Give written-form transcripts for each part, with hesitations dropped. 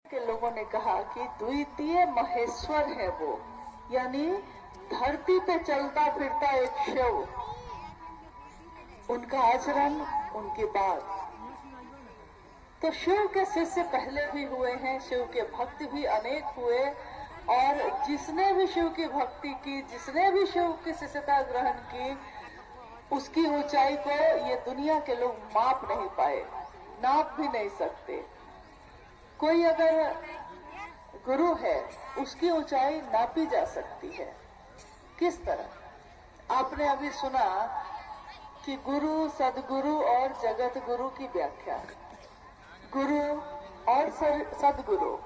के लोगों ने कहा कि द्वितीय महेश्वर है वो, यानी धरती पे चलता फिरता एक शिव। उनका आचरण, उनकी बात। तो शिव के शिष्य पहले भी हुए हैं, शिव के भक्त भी अनेक हुए, और जिसने भी शिव की भक्ति की, जिसने भी शिव की शिष्यता ग्रहण की, उसकी ऊंचाई को ये दुनिया के लोग माप नहीं पाए, नाप भी नहीं सकते। कोई अगर गुरु है, उसकी ऊंचाई नापी जा सकती है। किस तरह? आपने अभी सुना कि गुरु, सदगुरु और जगत गुरु की व्याख्या। गुरु और सदगुरु,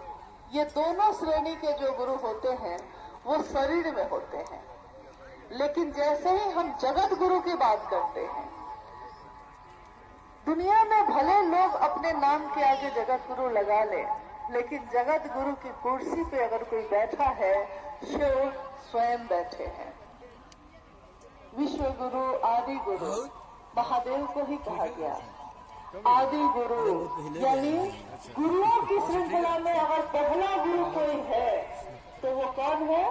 ये दोनों श्रेणी के जो गुरु होते हैं वो शरीर में होते हैं, लेकिन जैसे ही हम जगत गुरु की बात करते हैं, दुनिया में भले लोग अपने नाम के आगे जगत गुरु लगा ले, लेकिन जगत गुरु की कुर्सी पे अगर कोई बैठा है, शिव स्वयं बैठे हैं। विश्व गुरु, आदि गुरु, महादेव को ही कहा गया आदि गुरु, यानी गुरुओं की श्रृंखला में अगर पहला गुरु कोई है तो वो कौन है?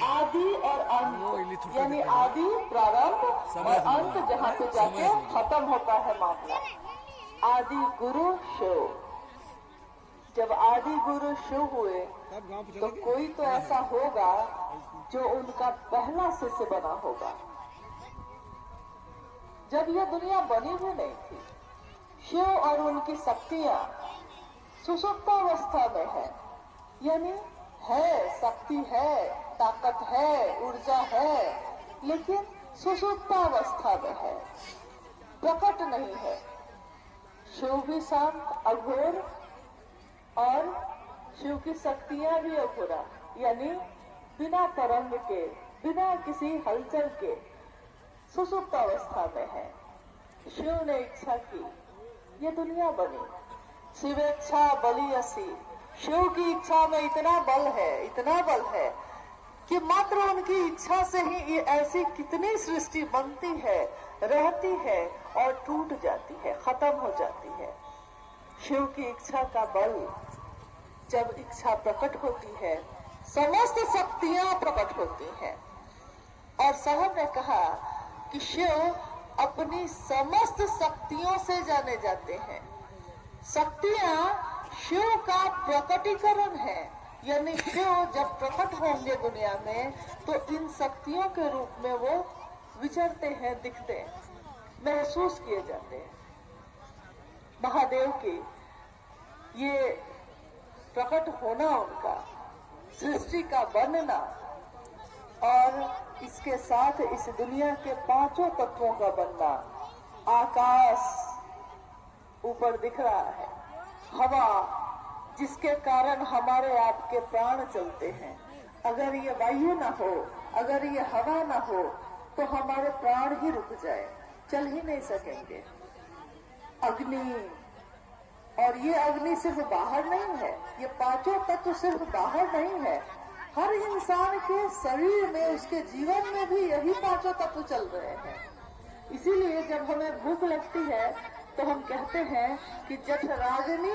आदि और अंत, यानी आदि प्रारंभ और अंत जहाँ पे जाके खत्म होता है मामला। आदि गुरु शिव। जब आदि गुरु शिव हुए तो कोई तो ऐसा होगा जो उनका पहला शिष्य बना होगा। जब यह दुनिया बनी भी नहीं थी, शिव और उनकी शक्तियां सुषुप्तावस्था में है, यानी है, शक्ति है, ताकत है, ऊर्जा है, लेकिन सुषुप्तावस्था में है, प्रकट नहीं है। शिव भी शांत, अघोर, और शिव की शक्तियां भी अघोरा, यानी बिना तरंग के, बिना किसी हलचल के सुषुप्तावस्था में है। शिव ने इच्छा की, ये दुनिया बनी। शिवेच्छा बलि असी। शिव की इच्छा में इतना बल है कि मात्र उनकी इच्छा से ही ये ऐसी कितनी सृष्टि बनती है, रहती है और टूट जाती है, खत्म हो जाती है। शिव की इच्छा का बल, जब इच्छा प्रकट होती है, समस्त शक्तियां प्रकट होती हैं। और साहब ने कहा कि शिव अपनी समस्त शक्तियों से जाने जाते हैं। शक्तियां शिव का प्रकटीकरण है, यानी शिव जब प्रकट होंगे दुनिया में तो इन शक्तियों के रूप में वो विचरते हैं, दिखते हैं, महसूस किए जाते हैं। महादेव की ये प्रकट होना, उनका सृष्टि का बनना, और इसके साथ इस दुनिया के पांचों तत्वों का बनना। आकाश ऊपर दिख रहा है, हवा जिसके कारण हमारे आपके प्राण चलते हैं। अगर ये वायु ना हो, अगर ये हवा ना हो, तो हमारे प्राण ही रुक जाए, चल ही नहीं सकेंगे। अग्नि, और ये अग्नि सिर्फ बाहर नहीं है, ये पांचों तत्व सिर्फ बाहर नहीं है, हर इंसान के शरीर में, उसके जीवन में भी यही पांचों तत्व चल रहे हैं। इसीलिए जब हमें भूख लगती है तो हम कहते हैं कि जठराग्नि